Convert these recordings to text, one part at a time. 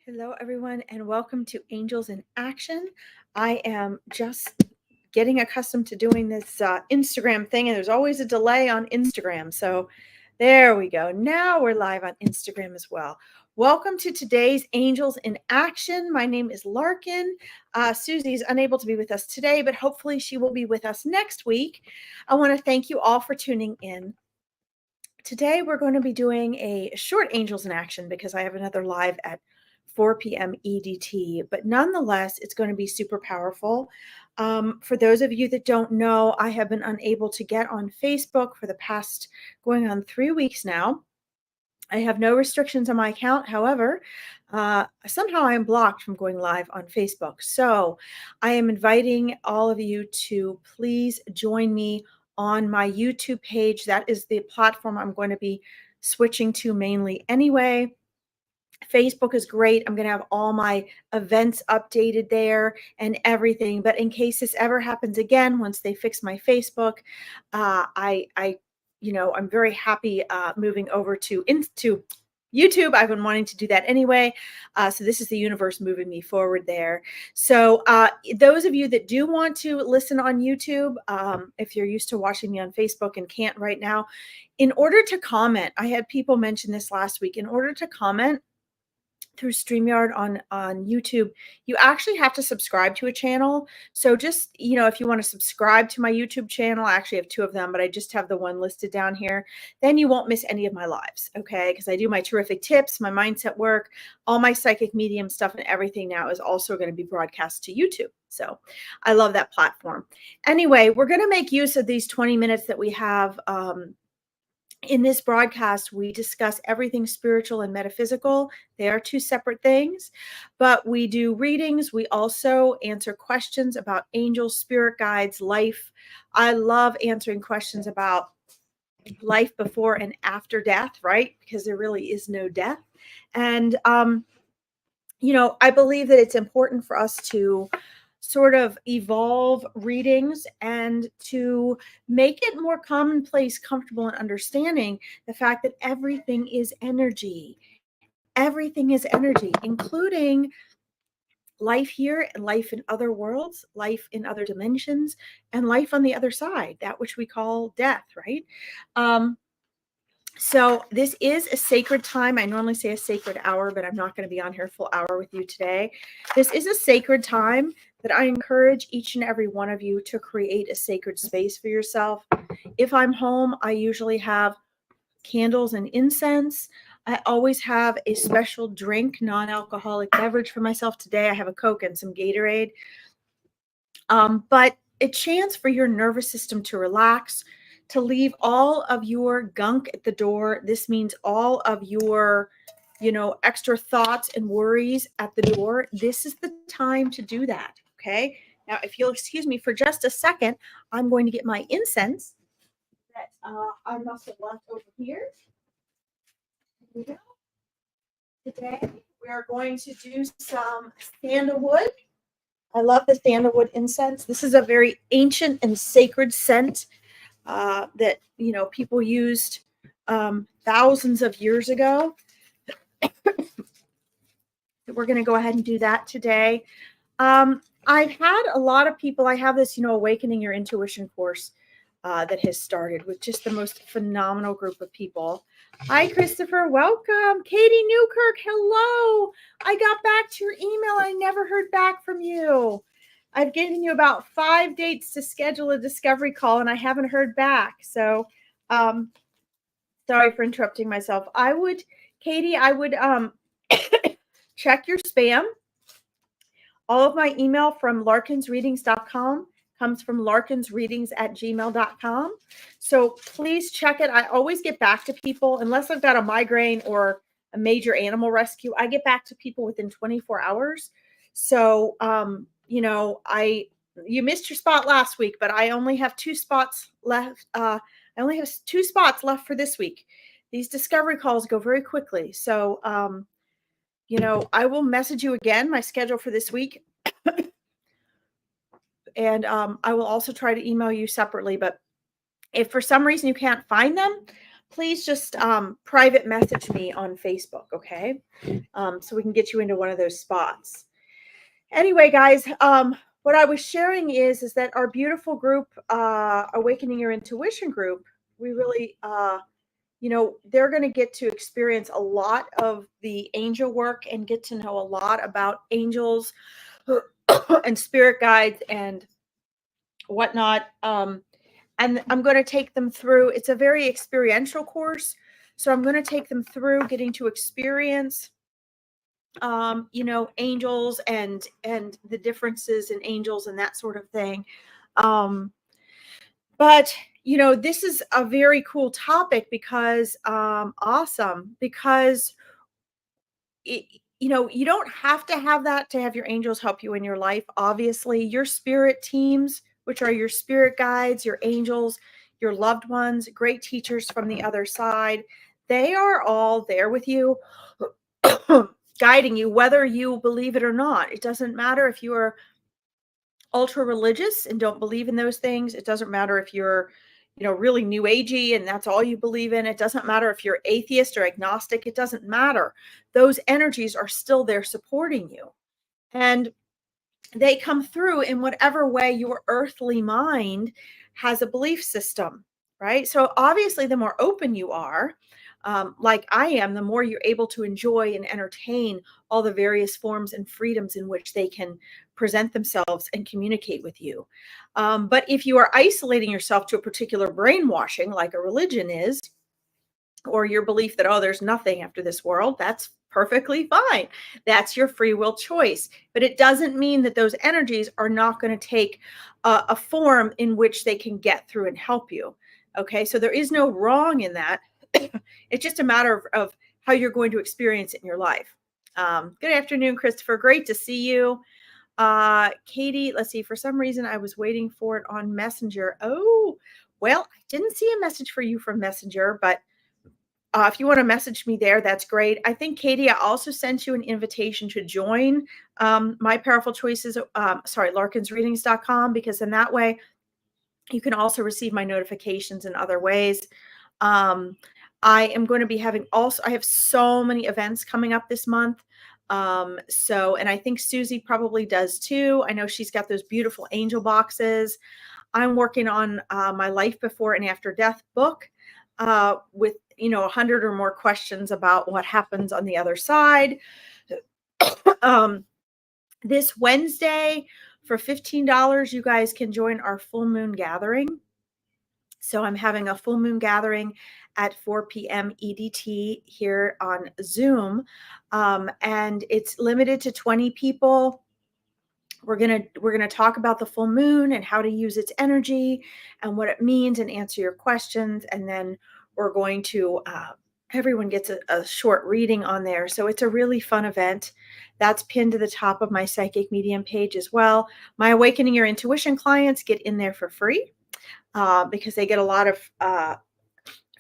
Hello, everyone, and welcome to Angels in Action. I am just getting accustomed to doing this Instagram thing, and there's always a delay on Instagram. So there we go. Now we're live on Instagram as well. Welcome to today's Angels in Action. My name is Larkin. Susie is unable to be with us today, but hopefully she will be with us next week. I want to thank you all for tuning in. Today we're going to be doing a short Angels in Action because I have another live at 4 p.m. EDT, but nonetheless, it's going to be super powerful. For those of you that don't know, I have been unable to get on Facebook for the past going on 3 weeks now. I have no restrictions on my account. However, somehow I am blocked from going live on Facebook. So I am inviting all of you to please join me on my YouTube page. That is the platform I'm going to be switching to mainly anyway. Facebook is great. I'm going to have all my events updated there and everything. But in case this ever happens again, once they fix my Facebook, I'm very happy moving over to YouTube. I've been wanting to do that anyway. So this is the universe moving me forward there. So those of you that do want to listen on YouTube, if you're used to watching me on Facebook and can't right now, in order to comment, I had people mention this last week, in order to comment through Steamyard on YouTube, you actually have to subscribe to a channel. So just, if you want to subscribe to my YouTube channel, I actually have 2 of them, but I just have the one listed down here, then you won't miss any of my lives, okay? Because I do my terrific tips, my mindset work, all my psychic medium stuff, and everything now is also going to be broadcast to YouTube. So I love that platform. Anyway, we're going to make use of these 20 minutes that we have. In this broadcast, we discuss everything spiritual and metaphysical. They are 2 separate things, but we do readings. We also answer questions about angels, spirit guides, life. I love answering questions about life before and after death, right? Because there really is no death. And, I believe that it's important for us to sort of evolve readings and to make it more commonplace, comfortable, and understanding the fact that everything is energy. Everything is energy, including life here and life in other worlds, life in other dimensions, and life on the other side, that which we call death, right? So this is a sacred time. I normally say a sacred hour, but I'm not going to be on here a full hour with you today. This is a sacred time that I encourage each and every one of you to create a sacred space for yourself. If I'm home, I usually have candles and incense. I always have a special drink, non-alcoholic beverage for myself. Today I have a Coke and some Gatorade. But a chance for your nervous system to relax, to leave all of your gunk at the door. This means all of your, extra thoughts and worries at the door. This is the time to do that. Okay. Now, if you'll excuse me for just a second, I'm going to get my incense that I must have left over here. Here we go. Today, we are going to do some sandalwood. I love the sandalwood incense. This is a very ancient and sacred scent that people used thousands of years ago. We're going to go ahead and do that today. I've had a lot of people. I have this, Awakening Your Intuition course that has started with just the most phenomenal group of people. Hi, Christopher. Welcome. Katie Newkirk. Hello. I got back to your email. I never heard back from you. I've given you about 5 dates to schedule a discovery call, and I haven't heard back. So, sorry for interrupting myself. Katie, I would check your spam. All of my email from larkinsreadings.com comes from larkinsreadings@gmail.com. So please check it. I always get back to people, unless I've got a migraine or a major animal rescue. I get back to people within 24 hours. So, you missed your spot last week, but I only have 2 spots left. I only have 2 spots left for this week. These discovery calls go very quickly. So, I will message you again, my schedule for this week. And I will also try to email you separately. But if for some reason you can't find them, please just private message me on Facebook, okay? So we can get you into one of those spots. Anyway, guys, what I was sharing is that our beautiful group, Awakening Your Intuition group, we really, they're going to get to experience a lot of the angel work and get to know a lot about angels and spirit guides and whatnot. And I'm going to take them through, it's a very experiential course. So I'm going to take them through getting to experience angels and the differences in angels and that sort of thing. But this is a very cool topic because awesome, because you don't have to have that to have your angels help you in your life. Obviously, your spirit teams, which are your spirit guides, your angels, your loved ones, great teachers from the other side, they are all there with you, guiding you, whether you believe it or not. It doesn't matter if you are ultra religious and don't believe in those things. It doesn't matter if you're really new agey and that's all you believe in. It doesn't matter if you're atheist or agnostic. It doesn't matter. Those energies are still there supporting you, and they come through in whatever way your earthly mind has a belief system, right? So obviously the more open you are, like I am, the more you're able to enjoy and entertain all the various forms and freedoms in which they can present themselves and communicate with you. But if you are isolating yourself to a particular brainwashing, like a religion is, or your belief that, oh, there's nothing after this world, that's perfectly fine. That's your free will choice. But it doesn't mean that those energies are not going to take a form in which they can get through and help you. Okay, so there is no wrong in that. It's just a matter of how you're going to experience it in your life. Good afternoon, Christopher. Great to see you. Katie, let's see. For some reason, I was waiting for it on Messenger. Oh, well, I didn't see a message for you from Messenger, but if you want to message me there, that's great. I think, Katie, I also sent you an invitation to join My Powerful Choices, larkinsreadings.com, because in that way, you can also receive my notifications in other ways. I am going to be I have so many events coming up this month. And I think Susie probably does too. I know she's got those beautiful angel boxes. I'm working on my Life Before and After Death book with 100 or more questions about what happens on the other side. This Wednesday, for $15, you guys can join our full moon gathering. So I'm having a full moon gathering at 4 p.m. EDT here on Zoom. And it's limited to 20 people. We're gonna talk about the full moon and how to use its energy and what it means and answer your questions. And then we're going to everyone gets a short reading on there. So it's a really fun event. That's pinned to the top of my Psychic Medium page as well. My Awakening Your Intuition clients get in there for free because they get a lot of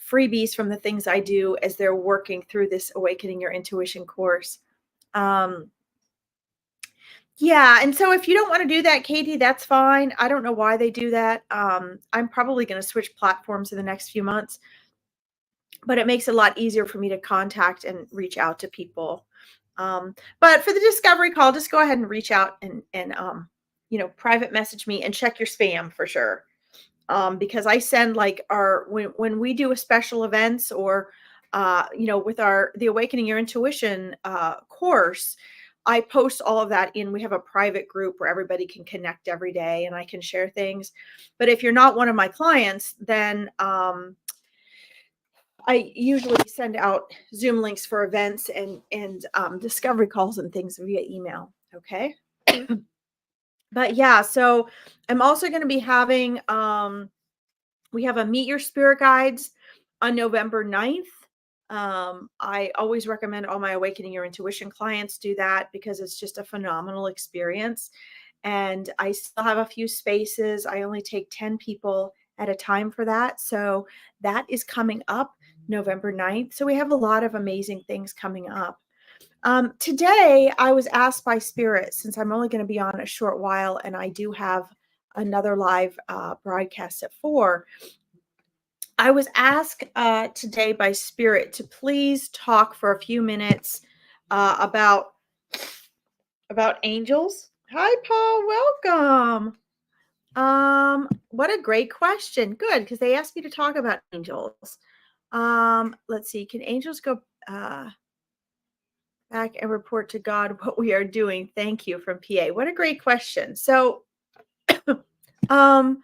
freebies from the things I do as they're working through this Awakening Your Intuition course. Yeah, and so if you don't want to do that, Katie, that's fine. I don't know why they do that. I'm probably going to switch platforms in the next few months, but it makes it a lot easier for me to contact and reach out to people. But for the discovery call, just go ahead and reach out and private message me and check your spam for sure. Because I send like when we do a special events or with the Awakening Your Intuition course, I post all of that in. We have a private group where everybody can connect every day and I can share things. But if you're not one of my clients, then I usually send out Zoom links for events and discovery calls and things via email. Okay. But yeah, so I'm also going to be having we have a Meet Your Spirit Guides on November 9th. I always recommend all my Awakening Your Intuition clients do that because it's just a phenomenal experience. And I still have a few spaces. I only take 10 people at a time for that. So that is coming up November 9th. So we have a lot of amazing things coming up. Today, I was asked by Spirit, since I'm only going to be on a short while and I do have another live broadcast at 4, I was asked today by Spirit to please talk for a few minutes about angels. Hi, Paul. Welcome. What a great question. Good, because they asked me to talk about angels. Let's see. Can angels go back and report to God what we are doing? Thank you from PA. What a great question. So, um,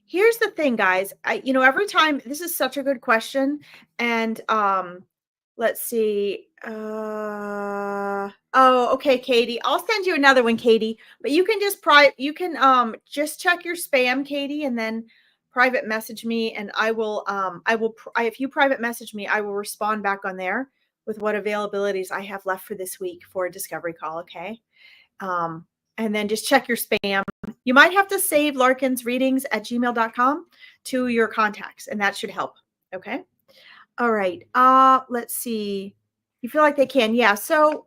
here's the thing, guys. Every time this is such a good question, and let's see. Oh, okay, Katie. I'll send you another one, Katie. But you can just check your spam, Katie, and then private message me, and if you private message me, I will respond back on there with what availabilities I have left for this week for a discovery call. Okay. And then just check your spam. You might have to save Larkin's readings at gmail.com to your contacts, and that should help. Okay. All right. Let's see. You feel like they can. Yeah. So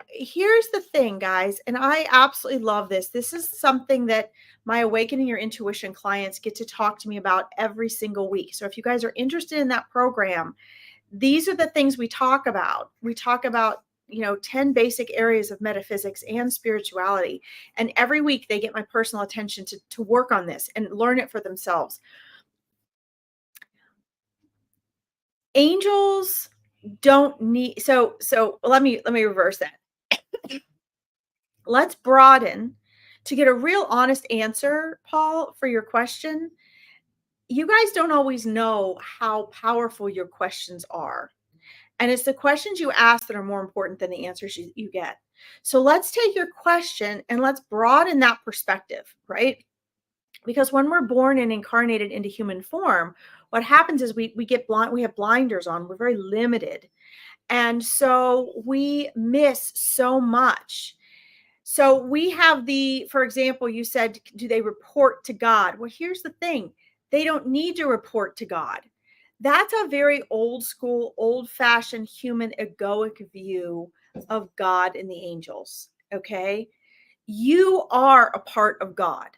here's the thing, guys, and I absolutely love this. This is something that my Awakening Your Intuition clients get to talk to me about every single week. So if you guys are interested in that program, these are the things we talk about. We talk about 10 basic areas of metaphysics and spirituality. And every week they get my personal attention to work on this and learn it for themselves. Angels don't need, so let me reverse that. Let's broaden to get a real honest answer, Paul, for your question. You guys don't always know how powerful your questions are. And it's the questions you ask that are more important than the answers you get. So let's take your question and let's broaden that perspective, right? Because when we're born and incarnated into human form, what happens is we get blind, we have blinders on, we're very limited. And so we miss so much. So we have for example, you said, do they report to God? Well, here's the thing. They don't need to report to God. That's a very old school, old fashioned human egoic view of God and the angels. Okay. You are a part of God.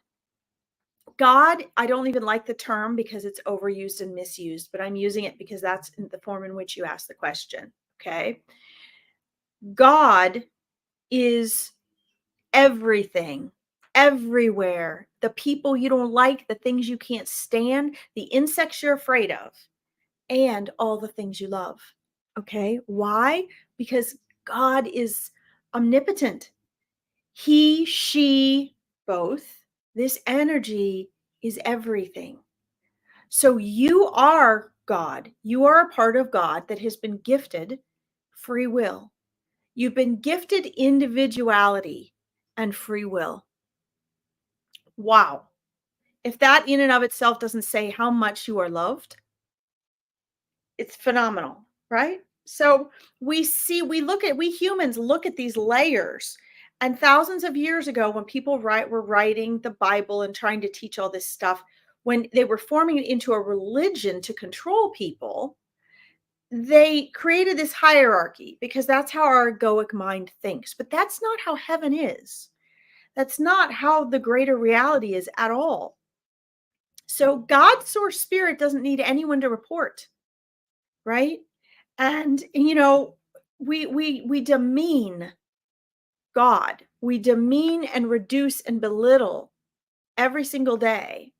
God, I don't even like the term because it's overused and misused, but I'm using it because that's the form in which you asked the question. Okay. God is everything, everywhere. The people you don't like, the things you can't stand, the insects you're afraid of, and all the things you love. Okay. Why? Because God is omnipotent. He, she, both. This energy is everything. So you are God. You are a part of God that has been gifted free will. You've been gifted individuality and free will. Wow. If that in and of itself doesn't say how much you are loved, it's phenomenal, right? So we humans look at these layers. And thousands of years ago, when people were writing the Bible and trying to teach all this stuff, when they were forming it into a religion to control people, they created this hierarchy because that's how our egoic mind thinks. But that's not how heaven is. That's not how the greater reality is at all. So God's source spirit doesn't need anyone to report, right? And we demean God. We demean and reduce and belittle every single day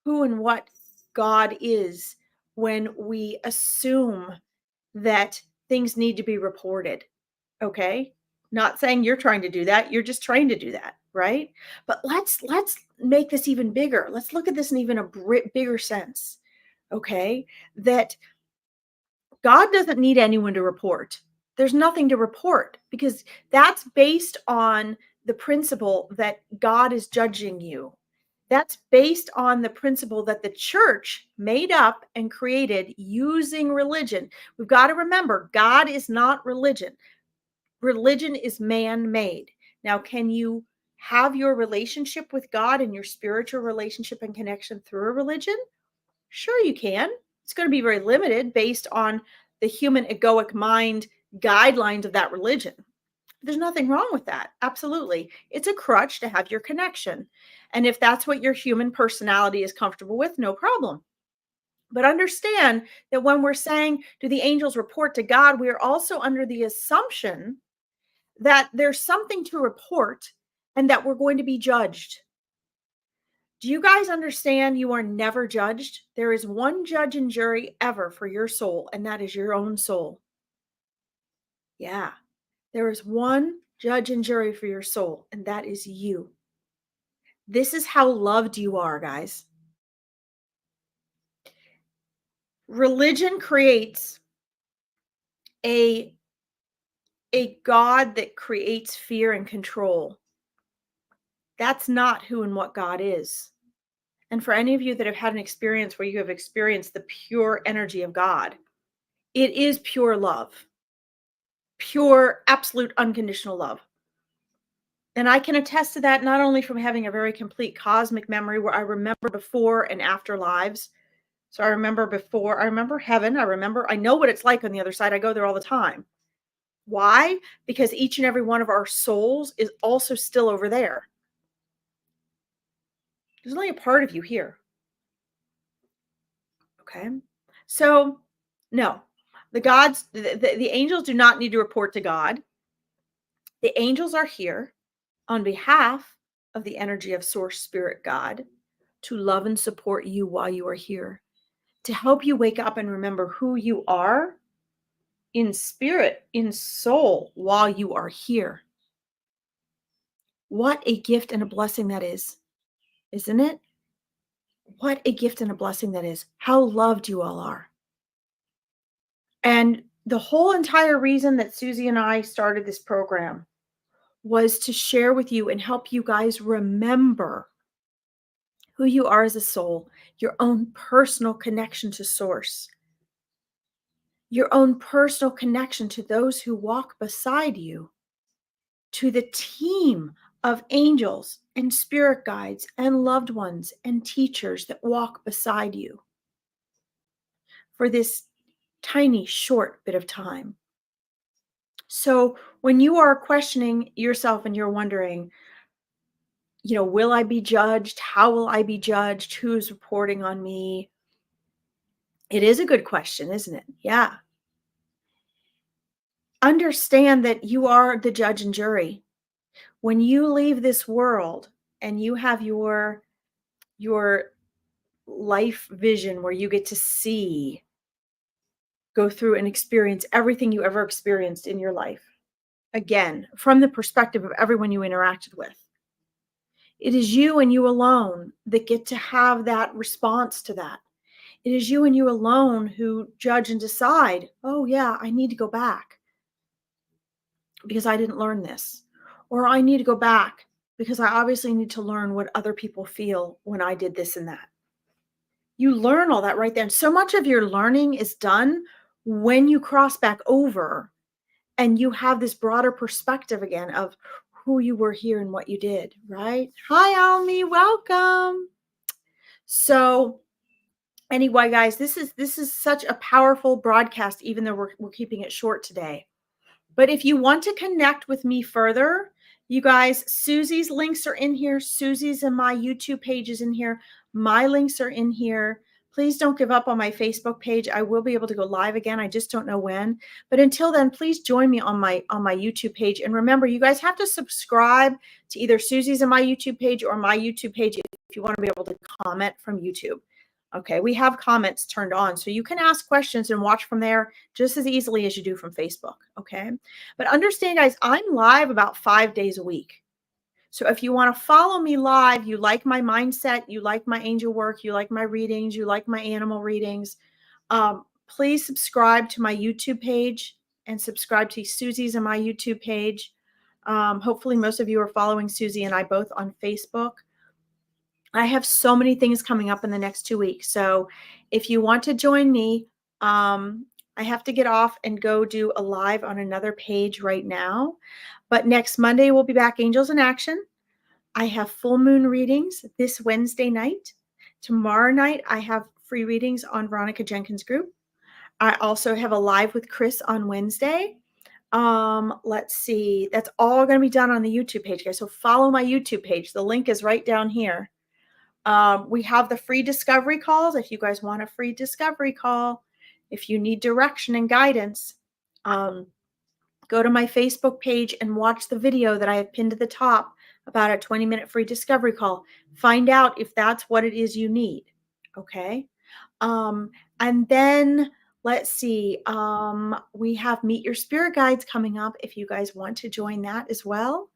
who and what God is when we assume that things need to be reported. Okay? Not saying you're trying to do that. You're just trying to do that, right? But let's make this even bigger. Let's look at this in even a bigger sense. Okay? That God doesn't need anyone to report. There's nothing to report because that's based on the principle that God is judging you. That's based on the principle that the church made up and created using religion. We've got to remember, God is not religion. Religion is man-made. Now, can you have your relationship with God and your spiritual relationship and connection through a religion? Sure, you can. It's going to be very limited based on the human egoic mind guidelines of that religion. There's nothing wrong with that. Absolutely. It's a crutch to have your connection. And if that's what your human personality is comfortable with, no problem. But understand that when we're saying, do the angels report to God, we are also under the assumption that there's something to report and that we're going to be judged. Do you guys understand you are never judged? There is one judge and jury ever for your soul, and that is your own soul. Yeah, there is one judge and jury for your soul, and that is you. This is how loved you are, guys. Religion creates a God that creates fear and control. That's not who and what God is. And for any of you that have had an experience where you have experienced the pure energy of God, it is pure love, pure, absolute, unconditional love. And I can attest to that not only from having a very complete cosmic memory where I remember before and after lives. So I remember before, I remember heaven, I know what it's like on the other side. I go there all the time. Why? Because each and every one of our souls is also still over there. There's only a part of you here. Okay. So no, the angels do not need to report to God. The angels are here on behalf of the energy of Source Spirit God to love and support you while you are here, to help you wake up and remember who you are in spirit, in soul, while you are here. What a gift and a blessing that is, isn't it? What a gift and a blessing that is. How loved you all are. And the whole entire reason that Susie and I started this program was to share with you and help you guys remember who you are as a soul, your own personal connection to Source, your own personal connection to those who walk beside you, to the team of angels and spirit guides and loved ones and teachers that walk beside you for this tiny, short bit of time. So when you are questioning yourself and you're wondering, will I be judged? How will I be judged? Who's reporting on me? It is a good question, isn't it? Yeah. Understand that you are the judge and jury. When you leave this world and you have your life vision where you get to see, go through and experience everything you ever experienced in your life, again, from the perspective of everyone you interacted with. It is you and you alone that get to have that response to that. It is you and you alone who judge and decide, oh yeah, I need to go back because I didn't learn this. Or I need to go back because I obviously need to learn what other people feel when I did this and that. You learn all that right then. So much of your learning is done when you cross back over and you have this broader perspective again of who you were here and what you did, right? Hi, Almi, welcome. So anyway, guys, this is such a powerful broadcast, even though we're keeping it short today. But if you want to connect with me further, you guys, Susie's links are in here. Susie's and my YouTube page is in here. My links are in here. Please don't give up on my Facebook page. I will be able to go live again. I just don't know when. But until then, please join me on my YouTube page. And remember, you guys have to subscribe to either Susie's and my YouTube page or my YouTube page if you want to be able to comment from YouTube. Okay, we have comments turned on, so you can ask questions and watch from there just as easily as you do from Facebook, okay? But understand, guys, I'm live about 5 days a week. So if you want to follow me live, you like my mindset, you like my angel work, you like my readings, you like my animal readings, please subscribe to my YouTube page and subscribe to Susie's and my YouTube page. Hopefully most of you are following Susie and I both on Facebook. I have so many things coming up in the next 2 weeks. So if you want to join me, I have to get off and go do a live on another page right now. But next Monday, we'll be back, Angels in Action. I have full moon readings this Wednesday night. Tomorrow night, I have free readings on Veronica Jenkins' group. I also have a live with Chris on Wednesday. Let's see. That's all going to be done on the YouTube page, guys. So follow my YouTube page. The link is right down here. We have the free discovery calls. If you guys want a free discovery call, if you need direction and guidance, go to my Facebook page and watch the video that I have pinned at the top about a 20-minute free discovery call. Find out if that's what it is you need. Okay. And then let's see, we have Meet Your Spirit Guides coming up if you guys want to join that as well.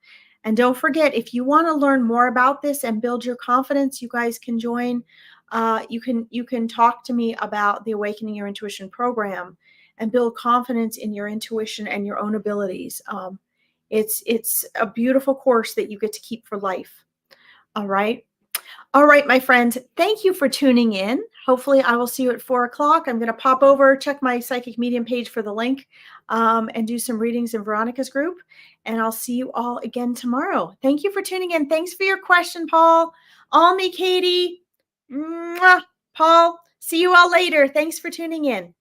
And don't forget, if you want to learn more about this and build your confidence, you guys can join. You can talk to me about the Awakening Your Intuition program and build confidence in your intuition and your own abilities. It's a beautiful course that you get to keep for life. All right. All right, my friends, thank you for tuning in. Hopefully I will see you at 4 o'clock. I'm going to pop over, check my Psychic Medium page for the link, and do some readings in Veronica's group. And I'll see you all again tomorrow. Thank you for tuning in. Thanks for your question, Paul. All me, Katie. Mwah. Paul, see you all later. Thanks for tuning in.